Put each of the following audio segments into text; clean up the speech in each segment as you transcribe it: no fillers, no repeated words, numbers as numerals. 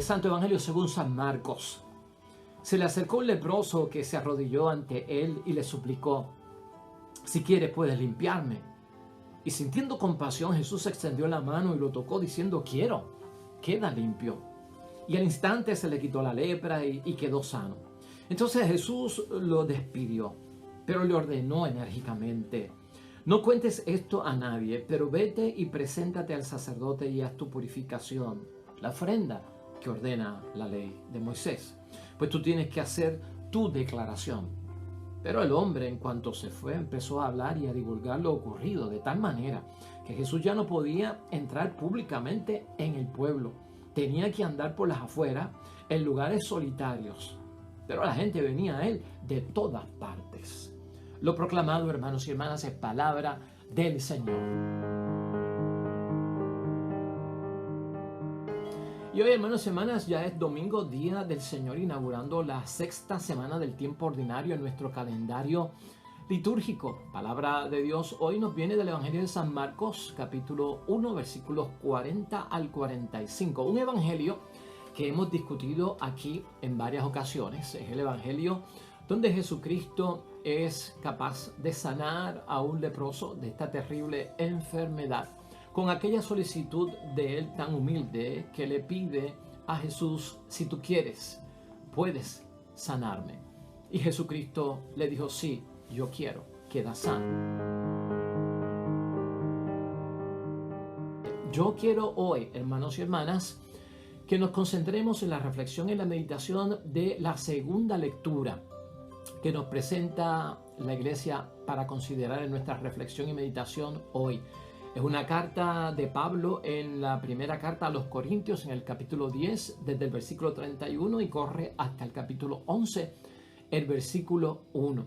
Santo Evangelio según San Marcos. Se le acercó un leproso que se arrodilló ante él y le suplicó: si quieres puedes limpiarme. Y sintiendo compasión, Jesús extendió la mano y lo tocó diciendo: quiero, queda limpio. Y al instante se le quitó la lepra y quedó sano. Entonces Jesús lo despidió, pero le ordenó enérgicamente: no cuentes esto a nadie, pero vete y preséntate al sacerdote y haz tu purificación, la ofrenda que ordena la ley de Moisés. Pues tú tienes que hacer tu declaración. Pero el hombre, en cuanto se fue, empezó a hablar y a divulgar lo ocurrido, de tal manera que Jesús ya no podía entrar públicamente en el pueblo. Tenía que andar por las afueras, en lugares solitarios. Pero la gente venía a él de todas partes. Lo proclamado, hermanos y hermanas, es palabra del Señor. Y hoy, hermanos y hermanas, ya es domingo, día del Señor, inaugurando la sexta semana del tiempo ordinario en nuestro calendario litúrgico. Palabra de Dios hoy nos viene del Evangelio de San Marcos, capítulo 1, versículos 40 al 45. Un evangelio que hemos discutido aquí en varias ocasiones. Es el evangelio donde Jesucristo es capaz de sanar a un leproso de esta terrible enfermedad, con aquella solicitud de él tan humilde que le pide a Jesús: si tú quieres, puedes sanarme. Y Jesucristo le dijo: sí, yo quiero, queda sano. Yo quiero hoy, hermanos y hermanas, que nos concentremos en la reflexión y la meditación de la segunda lectura que nos presenta la Iglesia para considerar en nuestra reflexión y meditación hoy. Es una carta de Pablo en la primera carta a los Corintios, en el capítulo 10, desde el versículo 31 y corre hasta el capítulo 11, el versículo 1.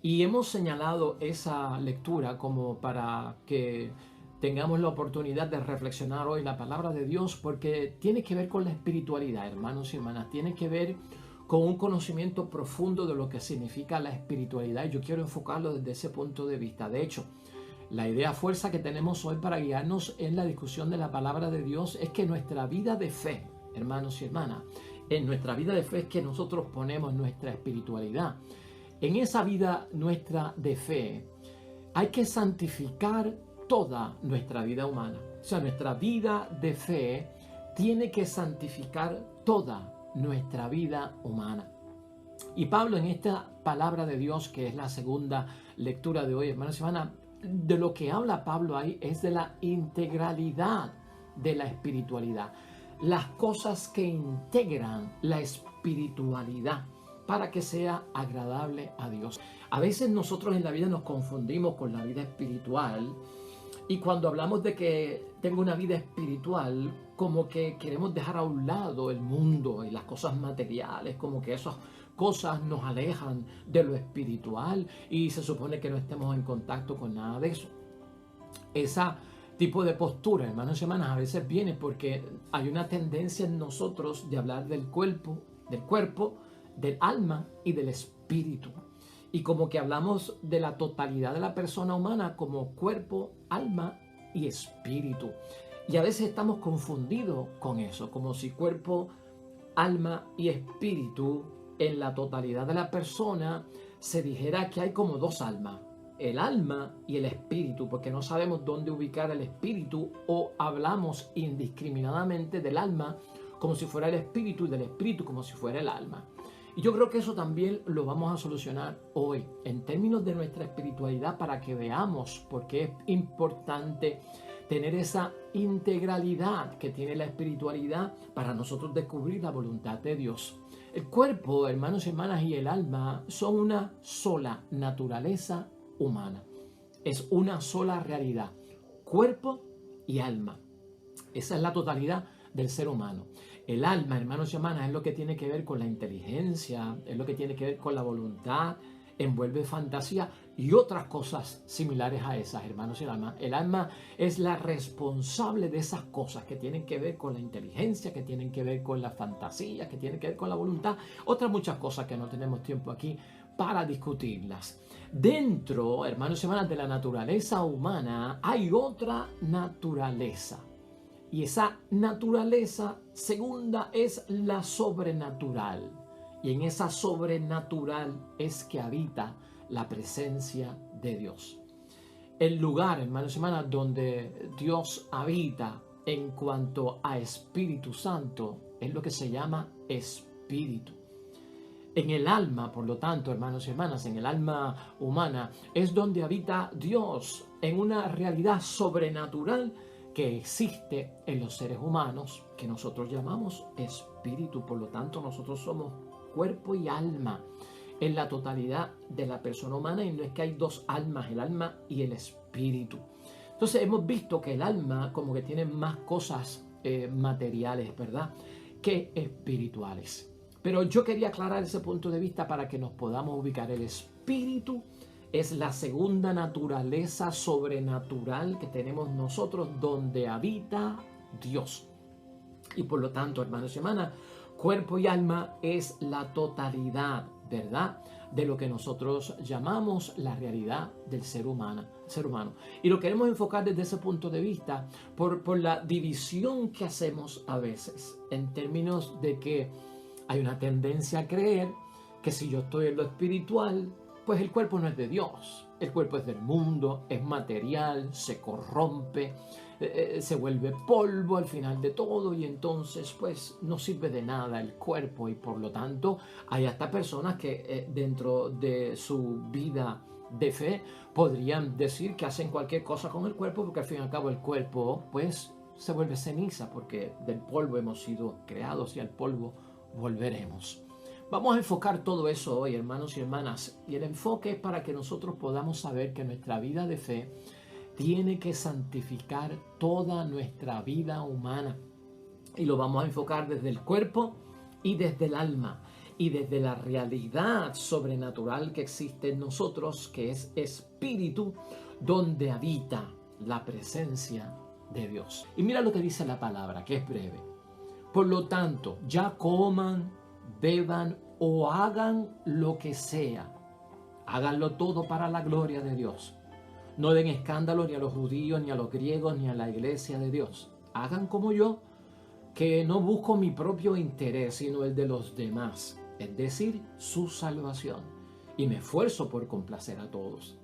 Y hemos señalado esa lectura como para que tengamos la oportunidad de reflexionar hoy la palabra de Dios, porque tiene que ver con la espiritualidad, hermanos y hermanas, tiene que ver con un conocimiento profundo de lo que significa la espiritualidad, y yo quiero enfocarlo desde ese punto de vista. De hecho, la idea fuerza que tenemos hoy para guiarnos en la discusión de la palabra de Dios es que nuestra vida de fe, hermanos y hermanas, en nuestra vida de fe es que nosotros ponemos nuestra espiritualidad. En esa vida nuestra de fe hay que santificar toda nuestra vida humana. O sea, nuestra vida de fe tiene que santificar toda nuestra vida humana. Y Pablo, en esta palabra de Dios, que es la segunda lectura de hoy, hermanos y hermanas, de lo que habla Pablo ahí es de la integralidad de la espiritualidad. Las cosas que integran la espiritualidad para que sea agradable a Dios. A veces nosotros en la vida nos confundimos con la vida espiritual, y cuando hablamos de que tengo una vida espiritual, como que queremos dejar a un lado el mundo y las cosas materiales, como que esas cosas nos alejan de lo espiritual y se supone que no estemos en contacto con nada de eso. Ese tipo de postura, hermanos y hermanas, a veces viene porque hay una tendencia en nosotros de hablar del cuerpo, del alma y del espíritu. Y como que hablamos de la totalidad de la persona humana como cuerpo, alma y espíritu. Y a veces estamos confundidos con eso, como si cuerpo, alma y espíritu en la totalidad de la persona se dijera que hay como dos almas, el alma y el espíritu, porque no sabemos dónde ubicar el espíritu, o hablamos indiscriminadamente del alma como si fuera el espíritu y del espíritu como si fuera el alma. Y yo creo que eso también lo vamos a solucionar hoy en términos de nuestra espiritualidad, para que veamos por qué es importante tener esa integralidad que tiene la espiritualidad para nosotros descubrir la voluntad de Dios. El cuerpo, hermanos y hermanas, y el alma son una sola naturaleza humana. Es una sola realidad, cuerpo y alma. Esa es la totalidad del ser humano. El alma, hermanos y hermanas, es lo que tiene que ver con la inteligencia, es lo que tiene que ver con la voluntad, envuelve fantasía y otras cosas similares a esas, hermanos y hermanas. El alma es la responsable de esas cosas que tienen que ver con la inteligencia, que tienen que ver con la fantasía, que tienen que ver con la voluntad, otras muchas cosas que no tenemos tiempo aquí para discutirlas. Dentro, hermanos y hermanas, de la naturaleza humana hay otra naturaleza. Y esa naturaleza segunda es la sobrenatural. Y en esa sobrenatural es que habita la presencia de Dios. El lugar, hermanos y hermanas, donde Dios habita en cuanto a Espíritu Santo es lo que se llama espíritu. En el alma, por lo tanto, hermanos y hermanas, en el alma humana es donde habita Dios en una realidad sobrenatural que existe en los seres humanos, que nosotros llamamos espíritu. Por lo tanto, nosotros somos cuerpo y alma en la totalidad de la persona humana, y no es que hay dos almas, el alma y el espíritu. Entonces hemos visto que el alma como que tiene más cosas materiales, ¿verdad?, que espirituales. Pero yo quería aclarar ese punto de vista para que nos podamos ubicar. El espíritu es la segunda naturaleza sobrenatural que tenemos nosotros, donde habita Dios. Y por lo tanto, hermanos y hermanas, cuerpo y alma es la totalidad, ¿verdad?, de lo que nosotros llamamos la realidad del ser humano. Y lo queremos enfocar desde ese punto de vista por la división que hacemos a veces, en términos de que hay una tendencia a creer que si yo estoy en lo espiritual, pues el cuerpo no es de Dios. El cuerpo es del mundo, es material, se corrompe, se vuelve polvo al final de todo, y entonces pues no sirve de nada el cuerpo. Y por lo tanto hay hasta personas que dentro de su vida de fe podrían decir que hacen cualquier cosa con el cuerpo, porque al fin y al cabo el cuerpo pues se vuelve ceniza, porque del polvo hemos sido creados y al polvo volveremos. Vamos a enfocar todo eso hoy, hermanos y hermanas, y el enfoque es para que nosotros podamos saber que nuestra vida de fe tiene que santificar toda nuestra vida humana, y lo vamos a enfocar desde el cuerpo y desde el alma y desde la realidad sobrenatural que existe en nosotros, que es espíritu, donde habita la presencia de Dios. Y mira lo que dice la palabra, que es breve. Por lo tanto, ya coman, beban o hagan lo que sea, háganlo todo para la gloria de Dios. No den escándalo ni a los judíos, ni a los griegos, ni a la iglesia de Dios. Hagan como yo, que no busco mi propio interés, sino el de los demás, es decir, su salvación. Y me esfuerzo por complacer a todos.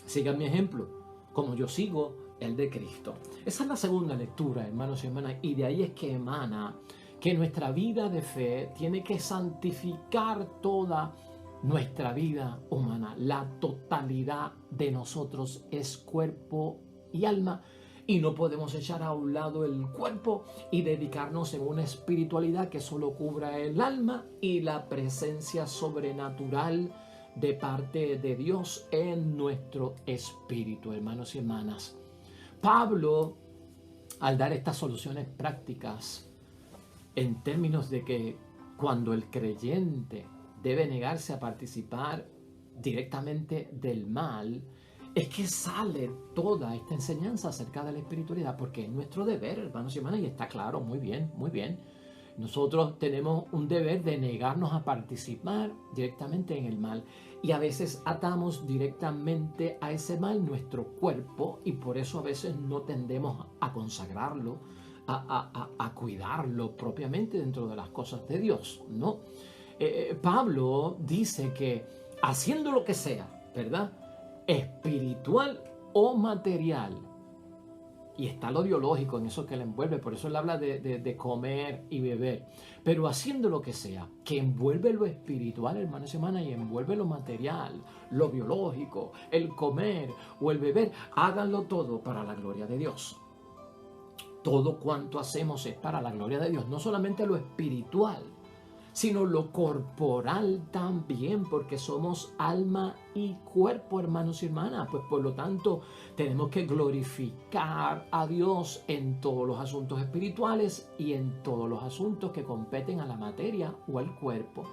Sigan mi ejemplo, como yo sigo el de Cristo. Esa es la segunda lectura, hermanos y hermanas, y de ahí es que emana que nuestra vida de fe tiene que santificar toda nuestra vida humana. La totalidad de nosotros es cuerpo y alma, y no podemos echar a un lado el cuerpo y dedicarnos en una espiritualidad que solo cubra el alma y la presencia sobrenatural de parte de Dios en nuestro espíritu, hermanos y hermanas. Pablo, al dar estas soluciones prácticas, en términos de que cuando el creyente debe negarse a participar directamente del mal, es que sale toda esta enseñanza acerca de la espiritualidad, porque es nuestro deber, hermanos y hermanas, y está claro, muy bien, muy bien. Nosotros tenemos un deber de negarnos a participar directamente en el mal, y a veces atamos directamente a ese mal nuestro cuerpo, y por eso a veces no tendemos a consagrarlo, a cuidarlo propiamente dentro de las cosas de Dios, ¿no? Pablo dice que haciendo lo que sea, ¿verdad?, espiritual o material, y está lo biológico en eso que le envuelve, por eso él habla de comer y beber, pero haciendo lo que sea, que envuelve lo espiritual, hermanos y hermanas, y envuelve lo material, lo biológico, el comer o el beber, háganlo todo para la gloria de Dios. Todo cuanto hacemos es para la gloria de Dios, no solamente lo espiritual, sino lo corporal también, porque somos alma y cuerpo, hermanos y hermanas. Pues por lo tanto tenemos que glorificar a Dios en todos los asuntos espirituales y en todos los asuntos que competen a la materia o al cuerpo.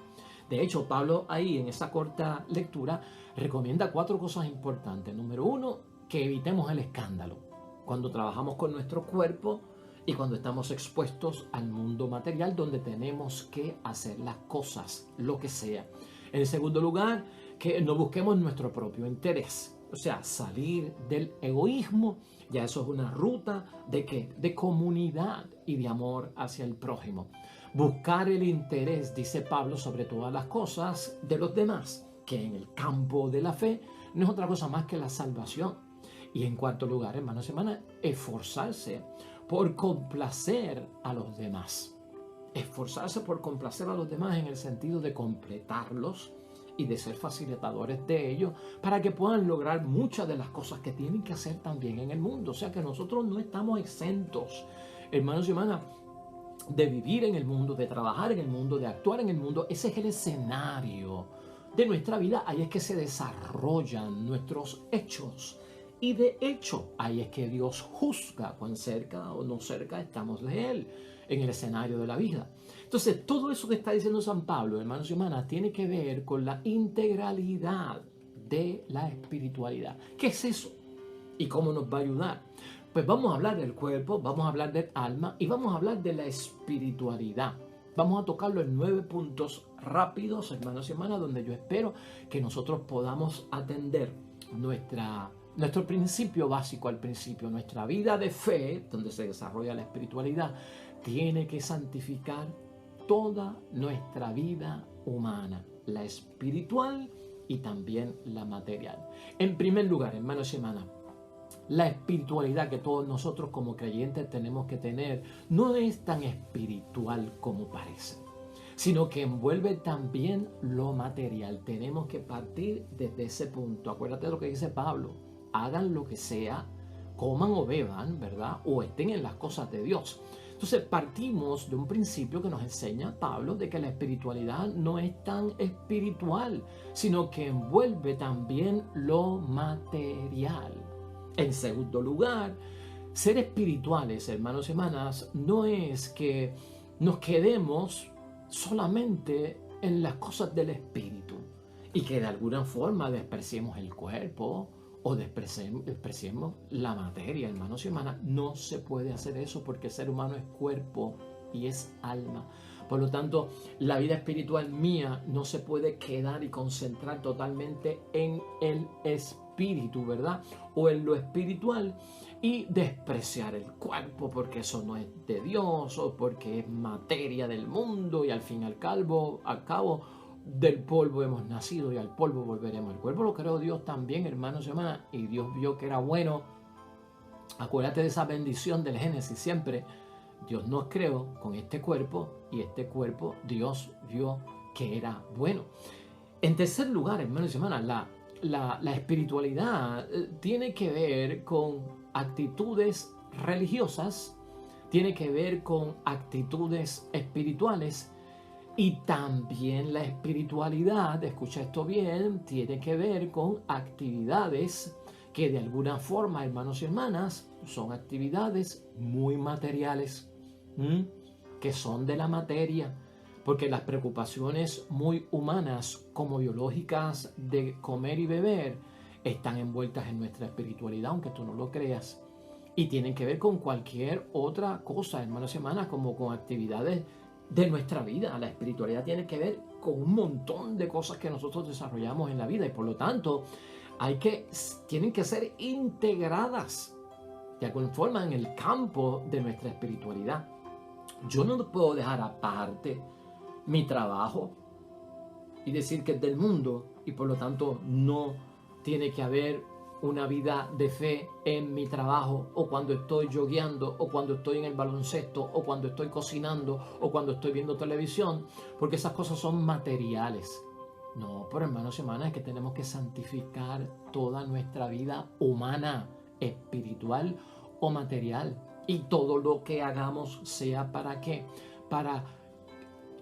De hecho, Pablo ahí en esa corta lectura recomienda 4 cosas importantes. Número 1, que evitemos el escándalo cuando trabajamos con nuestro cuerpo y cuando estamos expuestos al mundo material, donde tenemos que hacer las cosas, lo que sea. En segundo lugar, que no busquemos nuestro propio interés. O sea, salir del egoísmo, ya eso es una ruta de ¿qué? De comunidad y de amor hacia el prójimo. Buscar el interés, dice Pablo, sobre todas las cosas de los demás, que en el campo de la fe no es otra cosa más que la salvación. Y en cuarto lugar, hermanos y hermanas, esforzarse por complacer a los demás. Esforzarse por complacer a los demás en el sentido de completarlos y de ser facilitadores de ellos para que puedan lograr muchas de las cosas que tienen que hacer también en el mundo. O sea que nosotros no estamos exentos, hermanos y hermanas, de vivir en el mundo, de trabajar en el mundo, de actuar en el mundo. Ese es el escenario de nuestra vida. Ahí es que se desarrollan nuestros hechos. Y de hecho, ahí es que Dios juzga cuán cerca o no cerca estamos de Él en el escenario de la vida. Entonces, todo eso que está diciendo San Pablo, hermanos y hermanas, tiene que ver con la integralidad de la espiritualidad. ¿Qué es eso? ¿Y cómo nos va a ayudar? Pues vamos a hablar del cuerpo, vamos a hablar del alma y vamos a hablar de la espiritualidad. Vamos a tocarlo en 9 puntos rápidos, hermanos y hermanas, donde yo espero que nosotros podamos atender nuestro principio básico al principio. Nuestra vida de fe, donde se desarrolla la espiritualidad, tiene que santificar toda nuestra vida humana, la espiritual y también la material. En primer lugar, hermanos y hermanas, la espiritualidad que todos nosotros como creyentes tenemos que tener no es tan espiritual como parece, sino que envuelve también lo material. Tenemos que partir desde ese punto. Acuérdate de lo que dice Pablo: hagan lo que sea, coman o beban, ¿verdad? O estén en las cosas de Dios. Entonces partimos de un principio que nos enseña Pablo de que la espiritualidad no es tan espiritual, sino que envuelve también lo material. En segundo lugar, ser espirituales, hermanos y hermanas, no es que nos quedemos solamente en las cosas del espíritu y que de alguna forma despreciemos el cuerpo o despreciemos la materia, hermanos y hermanas. No se puede hacer eso porque el ser humano es cuerpo y es alma. Por lo tanto, la vida espiritual mía no se puede quedar y concentrar totalmente en el espíritu, ¿verdad? O en lo espiritual y despreciar el cuerpo porque eso no es de Dios o porque es materia del mundo y al fin y al cabo del polvo hemos nacido y al polvo volveremos. El cuerpo lo creó Dios también, hermanos y hermanas, y Dios vio que era bueno. Acuérdate de esa bendición del Génesis siempre. Dios nos creó con este cuerpo y este cuerpo Dios vio que era bueno. En tercer lugar, hermanos y hermanas, la espiritualidad tiene que ver con actitudes religiosas, tiene que ver con actitudes espirituales. Y también la espiritualidad, escucha esto bien, tiene que ver con actividades que de alguna forma, hermanos y hermanas, son actividades muy materiales, que son de la materia, porque las preocupaciones muy humanas como biológicas de comer y beber están envueltas en nuestra espiritualidad, aunque tú no lo creas, y tienen que ver con cualquier otra cosa, hermanos y hermanas, como con actividades de nuestra vida. La espiritualidad tiene que ver con un montón de cosas que nosotros desarrollamos en la vida y por lo tanto tienen que ser integradas de alguna forma en el campo de nuestra espiritualidad. Yo no puedo dejar aparte mi trabajo y decir que es del mundo y por lo tanto no tiene que haber una vida de fe en mi trabajo, o cuando estoy jogueando, o cuando estoy en el baloncesto, o cuando estoy cocinando, o cuando estoy viendo televisión, porque esas cosas son materiales. No, pero hermanos y hermanas, es que tenemos que santificar toda nuestra vida humana, espiritual o material, y todo lo que hagamos sea ¿para qué? Para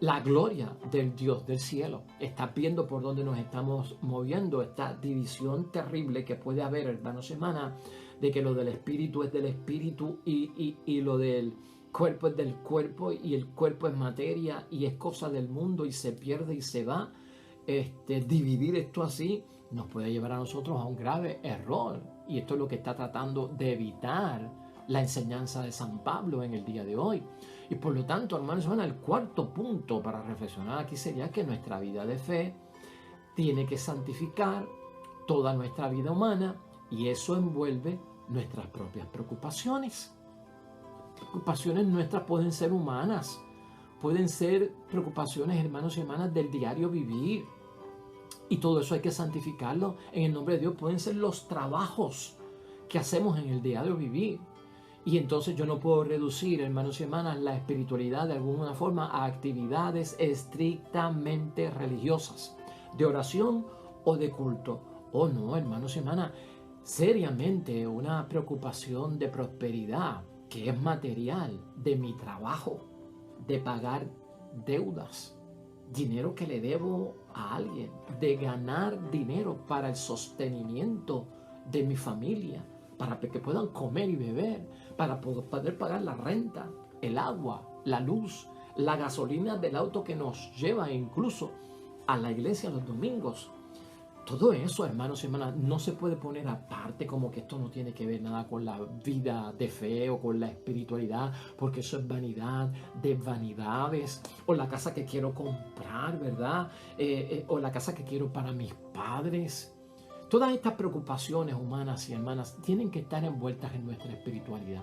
la gloria del Dios del cielo. Estás viendo por dónde nos estamos moviendo, esta división terrible que puede haber, hermanos y hermanas, de que lo del espíritu es del espíritu y lo del cuerpo es del cuerpo y el cuerpo es materia y es cosa del mundo y se pierde y se va. Dividir esto así nos puede llevar a nosotros a un grave error, y esto es lo que está tratando de evitar la enseñanza de San Pablo en el día de hoy. Y por lo tanto, hermanos y hermanas, el cuarto punto para reflexionar aquí sería que nuestra vida de fe tiene que santificar toda nuestra vida humana y eso envuelve nuestras propias preocupaciones. Preocupaciones nuestras pueden ser humanas, pueden ser preocupaciones, hermanos y hermanas, del diario vivir. Y todo eso hay que santificarlo en el nombre de Dios. Pueden ser los trabajos que hacemos en el diario vivir. Y entonces yo no puedo reducir, hermanos y hermanas, la espiritualidad de alguna forma a actividades estrictamente religiosas, de oración o de culto. Oh no, hermanos y hermanas, seriamente una preocupación de prosperidad que es material, de mi trabajo, de pagar deudas, dinero que le debo a alguien, de ganar dinero para el sostenimiento de mi familia, para que puedan comer y beber, para poder pagar la renta, el agua, la luz, la gasolina del auto que nos lleva incluso a la iglesia los domingos. Todo eso, hermanos y hermanas, no se puede poner aparte como que esto no tiene que ver nada con la vida de fe o con la espiritualidad, porque eso es vanidad de vanidades, o la casa que quiero comprar, ¿verdad? O la casa que quiero para mis padres. Todas estas preocupaciones humanas y hermanas tienen que estar envueltas en nuestra espiritualidad,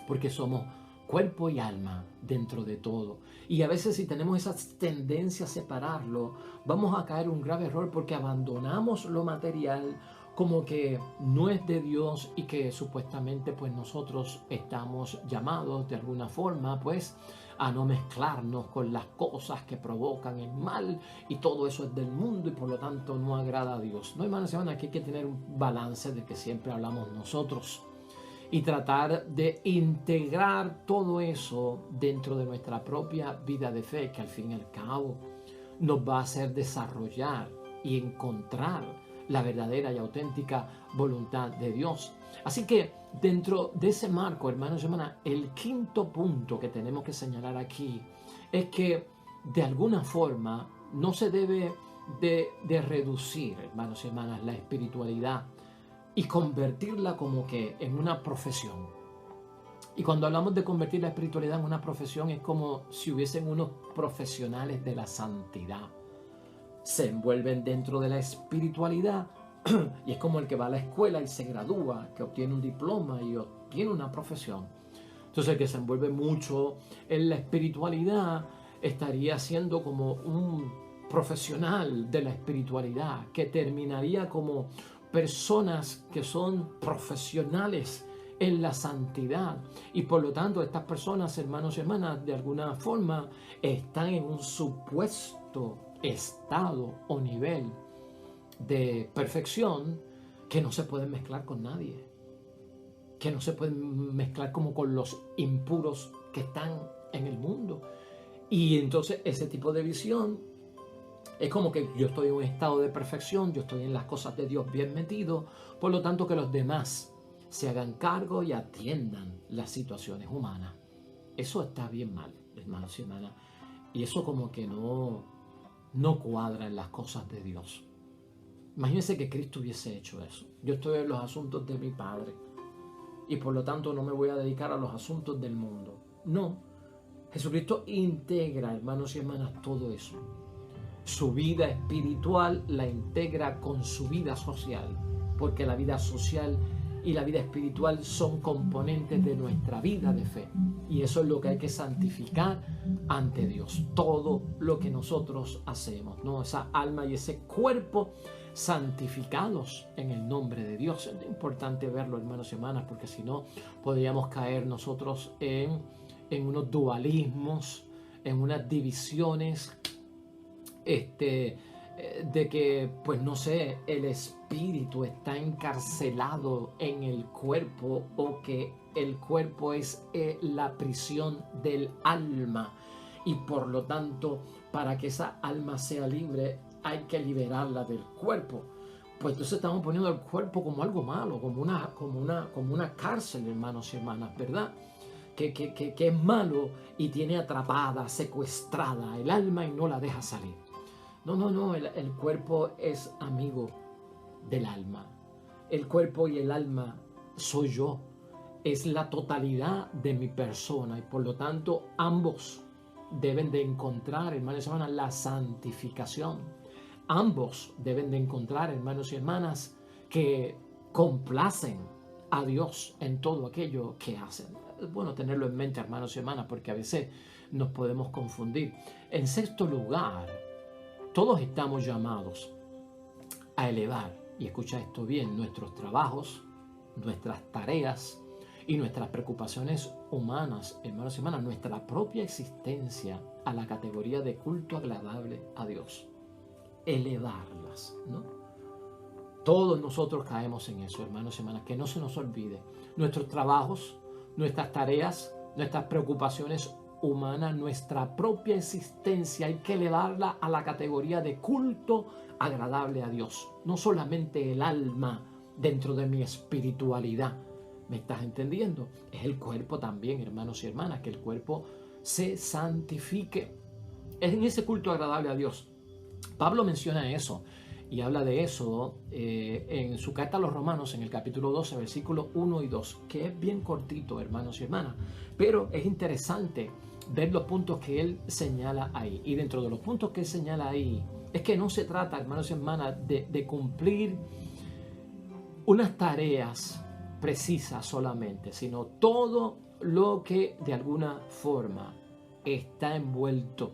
porque somos cuerpo y alma dentro de todo. Y a veces si tenemos esa tendencia a separarlo, vamos a caer en un grave error porque abandonamos lo material como que no es de Dios y que supuestamente pues nosotros estamos llamados de alguna forma pues a no mezclarnos con las cosas que provocan el mal y todo eso es del mundo y por lo tanto no agrada a Dios. No, hermanos y hermanas, aquí hay que tener un balance de que siempre hablamos nosotros y tratar de integrar todo eso dentro de nuestra propia vida de fe, que al fin y al cabo nos va a hacer desarrollar y encontrar la verdadera y auténtica voluntad de Dios. Así que dentro de ese marco, hermanos y hermanas, el quinto punto que tenemos que señalar aquí es que de alguna forma no se debe de reducir, hermanos y hermanas, la espiritualidad y convertirla como que en una profesión. Y cuando hablamos de convertir la espiritualidad en una profesión es como si hubiesen unos profesionales de la santidad. Se envuelven dentro de la espiritualidad y es como el que va a la escuela y se gradúa, que obtiene un diploma y obtiene una profesión. Entonces el que se envuelve mucho en la espiritualidad estaría siendo como un profesional de la espiritualidad que terminaría como personas que son profesionales en la santidad y por lo tanto estas personas, hermanos y hermanas, de alguna forma están en un supuesto estado o nivel de perfección que no se pueden mezclar con nadie, que no se pueden mezclar como con los impuros que están en el mundo. Y entonces ese tipo de visión es como que yo estoy en un estado de perfección, yo estoy en las cosas de Dios bien metido, por lo tanto que los demás se hagan cargo y atiendan las situaciones humanas. Eso está bien mal, hermanos y hermanas, y eso como que no cuadra en las cosas de Dios. Imagínense que Cristo hubiese hecho eso. Yo estoy en los asuntos de mi Padre y por lo tanto no me voy a dedicar a los asuntos del mundo. No, Jesucristo integra, hermanos y hermanas, todo eso. Su vida espiritual la integra con su vida social, porque la vida social y la vida espiritual son componentes de nuestra vida de fe. Y eso es lo que hay que santificar ante Dios. Todo lo que nosotros hacemos, ¿no? Esa alma y ese cuerpo santificados en el nombre de Dios. Es importante verlo, hermanos y hermanas, porque si no podríamos caer nosotros en unos dualismos, en unas divisiones de que, pues no sé, el espíritu está encarcelado en el cuerpo o que el cuerpo es la prisión del alma y por lo tanto para que esa alma sea libre hay que liberarla del cuerpo. Pues entonces estamos poniendo el cuerpo como algo malo, como una cárcel, hermanos y hermanas, ¿verdad? Que es malo y tiene atrapada, secuestrada el alma y no la deja salir. No, el cuerpo es amigo del alma. El cuerpo y el alma soy yo. Es la totalidad de mi persona y por lo tanto ambos deben de encontrar, hermanos y hermanas, la santificación. Ambos deben de encontrar, hermanos y hermanas, que complacen a Dios en todo aquello que hacen. Es bueno tenerlo en mente, hermanos y hermanas, porque a veces nos podemos confundir. En sexto lugar, todos estamos llamados a elevar, y escucha esto bien, nuestros trabajos, nuestras tareas y nuestras preocupaciones humanas, hermanos y hermanas, nuestra propia existencia a la categoría de culto agradable a Dios. Elevarlas, ¿no? Todos nosotros caemos en eso, hermanos y hermanas, que no se nos olvide. Nuestros trabajos, nuestras tareas, nuestras preocupaciones humanas, nuestra propia existencia, hay que elevarla a la categoría de culto agradable a Dios. No solamente el alma dentro de mi espiritualidad. ¿Me estás entendiendo? Es el cuerpo también, hermanos y hermanas, que el cuerpo se santifique. Es en ese culto agradable a Dios. Pablo menciona eso y habla de eso en su carta a los Romanos, en el capítulo 12, versículos 1 y 2, que es bien cortito, hermanos y hermanas, pero es interesante ver los puntos que él señala ahí. Y dentro de los puntos que él señala ahí, es que no se trata, hermanos y hermanas, de cumplir unas tareas precisas solamente, sino todo lo que de alguna forma está envuelto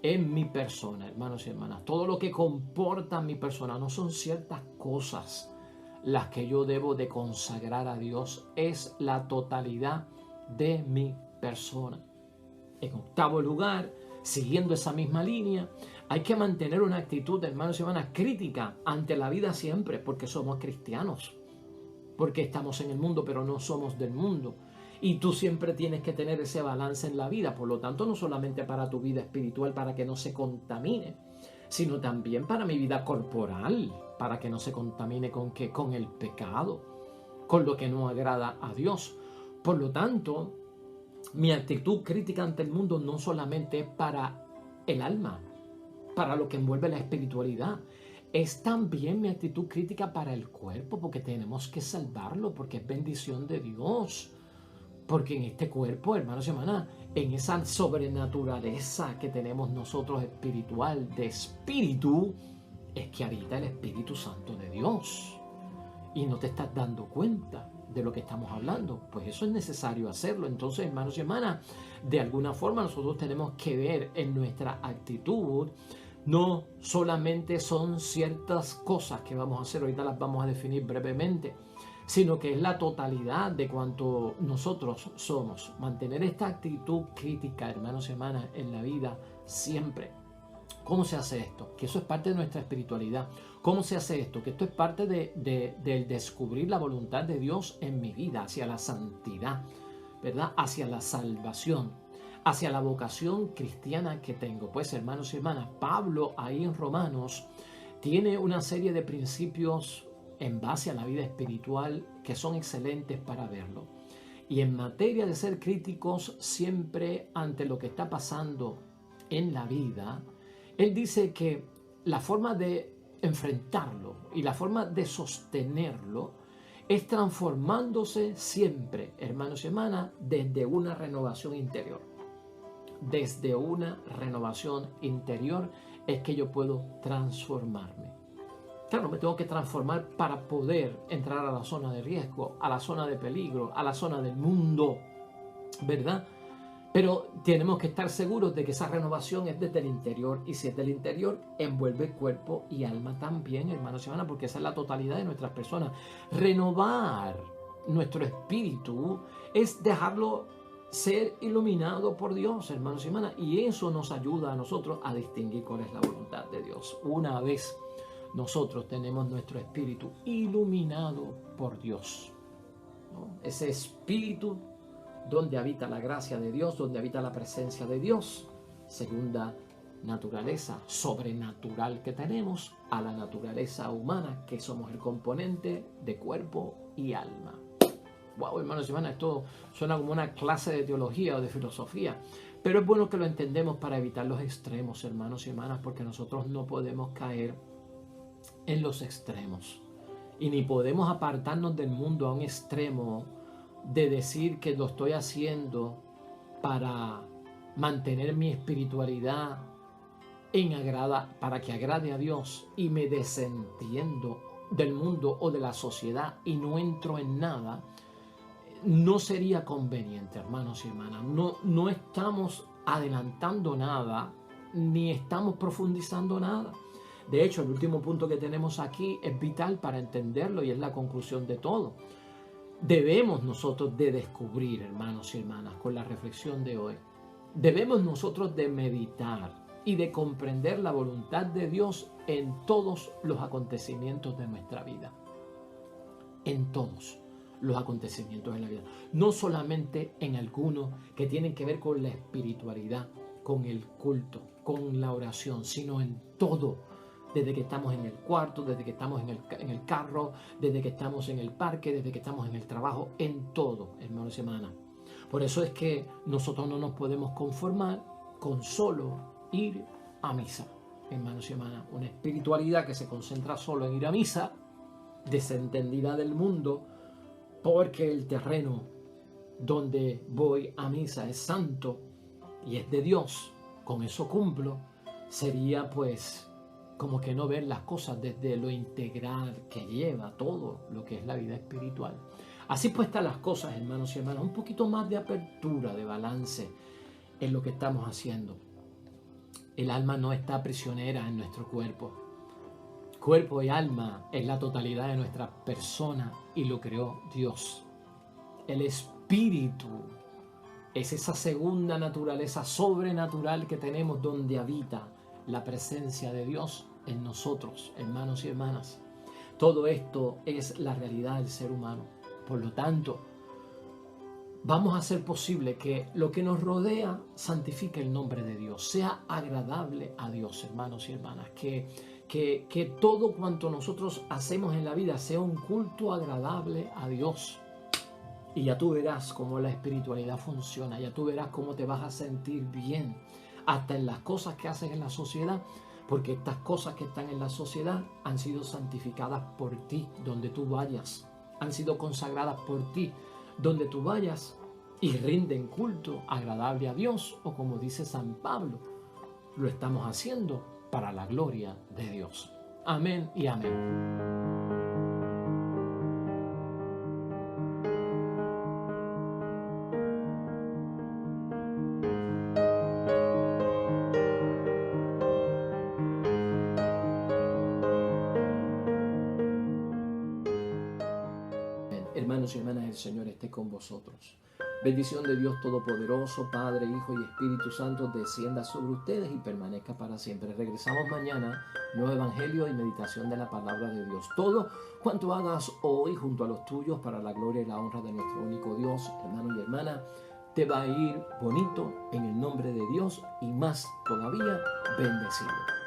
en mi persona, hermanos y hermanas. Todo lo que comporta mi persona, no son ciertas cosas las que yo debo de consagrar a Dios, es la totalidad de mi persona. En octavo lugar, siguiendo esa misma línea, hay que mantener una actitud, hermanos y hermanas, crítica ante la vida siempre, porque somos cristianos, porque estamos en el mundo, pero no somos del mundo. Y tú siempre tienes que tener ese balance en la vida, por lo tanto, no solamente para tu vida espiritual, para que no se contamine, sino también para mi vida corporal, para que no se contamine con ¿qué? Con el pecado, con lo que no agrada a Dios. Por lo tanto, mi actitud crítica ante el mundo no solamente es para el alma, para lo que envuelve la espiritualidad, es también mi actitud crítica para el cuerpo, porque tenemos que salvarlo, porque es bendición de Dios. Porque en este cuerpo, hermanos y hermanas, en esa sobrenaturaleza que tenemos nosotros espiritual, de espíritu, es que habita el Espíritu Santo de Dios. Y no te estás dando cuenta de lo que estamos hablando. Pues eso es necesario hacerlo. Entonces, hermanos y hermanas, de alguna forma nosotros tenemos que ver en nuestra actitud, no solamente son ciertas cosas que vamos a hacer, ahorita las vamos a definir brevemente, sino que es la totalidad de cuanto nosotros somos. Mantener esta actitud crítica, hermanos y hermanas, en la vida siempre. ¿Cómo se hace esto? Que eso es parte de nuestra espiritualidad. ¿Cómo se hace esto? Que esto es parte del descubrir la voluntad de Dios en mi vida, hacia la santidad, ¿verdad? Hacia la salvación, hacia la vocación cristiana que tengo. Pues, hermanos y hermanas, Pablo ahí en Romanos tiene una serie de principios en base a la vida espiritual que son excelentes para verlo. Y en materia de ser críticos siempre ante lo que está pasando en la vida, él dice que la forma de enfrentarlo y la forma de sostenerlo es transformándose siempre, hermanos y hermanas, desde una renovación interior. Desde una renovación interior es que yo puedo transformarme. Claro, me tengo que transformar para poder entrar a la zona de riesgo, a la zona de peligro, a la zona del mundo, ¿verdad? Pero tenemos que estar seguros de que esa renovación es desde el interior, y si es del interior, envuelve cuerpo y alma también, hermanos y hermanas, porque esa es la totalidad de nuestras personas. Renovar nuestro espíritu es dejarlo ser iluminado por Dios, hermanos y hermanas, y eso nos ayuda a nosotros a distinguir cuál es la voluntad de Dios. Una vez nosotros tenemos nuestro espíritu iluminado por Dios, ¿no? Ese espíritu donde habita la gracia de Dios, donde habita la presencia de Dios, segunda naturaleza sobrenatural que tenemos a la naturaleza humana, que somos el componente de cuerpo y alma. Wow, hermanos y hermanas, esto suena como una clase de teología o de filosofía, pero es bueno que lo entendemos para evitar los extremos, hermanos y hermanas, porque nosotros no podemos caer en los extremos y ni podemos apartarnos del mundo a un extremo de decir que lo estoy haciendo para mantener mi espiritualidad para que agrade a Dios y me desentiendo del mundo o de la sociedad y no entro en nada, no sería conveniente, hermanos y hermanas. No estamos adelantando nada, ni estamos profundizando nada. De hecho, el último punto que tenemos aquí es vital para entenderlo y es la conclusión de todo. Debemos nosotros de descubrir, hermanos y hermanas, con la reflexión de hoy, debemos nosotros de meditar y de comprender la voluntad de Dios en todos los acontecimientos de nuestra vida. En todos los acontecimientos de la vida. No solamente en algunos que tienen que ver con la espiritualidad, con el culto, con la oración, sino en todo. Desde que estamos en el cuarto, desde que estamos en el carro, desde que estamos en el parque, desde que estamos en el trabajo, en todo, hermanos y hermanas. Por eso es que nosotros no nos podemos conformar con solo ir a misa, hermanos y hermanas. Una espiritualidad que se concentra solo en ir a misa, desentendida del mundo, porque el terreno donde voy a misa es santo y es de Dios, con eso cumplo, sería pues como que no ver las cosas desde lo integral que lleva todo lo que es la vida espiritual. Así pues están las cosas, hermanos y hermanas, un poquito más de apertura, de balance en lo que estamos haciendo. El alma no está prisionera en nuestro cuerpo. Cuerpo y alma es la totalidad de nuestra persona y lo creó Dios. El espíritu es esa segunda naturaleza sobrenatural que tenemos donde habita la presencia de Dios en nosotros, hermanos y hermanas. Todo esto es la realidad del ser humano. Por lo tanto, vamos a hacer posible que lo que nos rodea santifique el nombre de Dios, sea agradable a Dios, hermanos y hermanas, que todo cuanto nosotros hacemos en la vida sea un culto agradable a Dios. Y ya tú verás cómo la espiritualidad funciona, ya tú verás cómo te vas a sentir bien, hasta en las cosas que haces en la sociedad, porque estas cosas que están en la sociedad han sido santificadas por ti, donde tú vayas, han sido consagradas por ti, donde tú vayas, y rinden culto agradable a Dios, o como dice San Pablo, lo estamos haciendo para la gloria de Dios. Amén y amén. Hermanos y hermanas, el Señor esté con vosotros. Bendición de Dios Todopoderoso, Padre, Hijo y Espíritu Santo, descienda sobre ustedes y permanezca para siempre. Regresamos mañana, nuevo evangelio y meditación de la palabra de Dios. Todo cuanto hagas hoy junto a los tuyos para la gloria y la honra de nuestro único Dios, hermano y hermana, te va a ir bonito en el nombre de Dios y más todavía bendecido.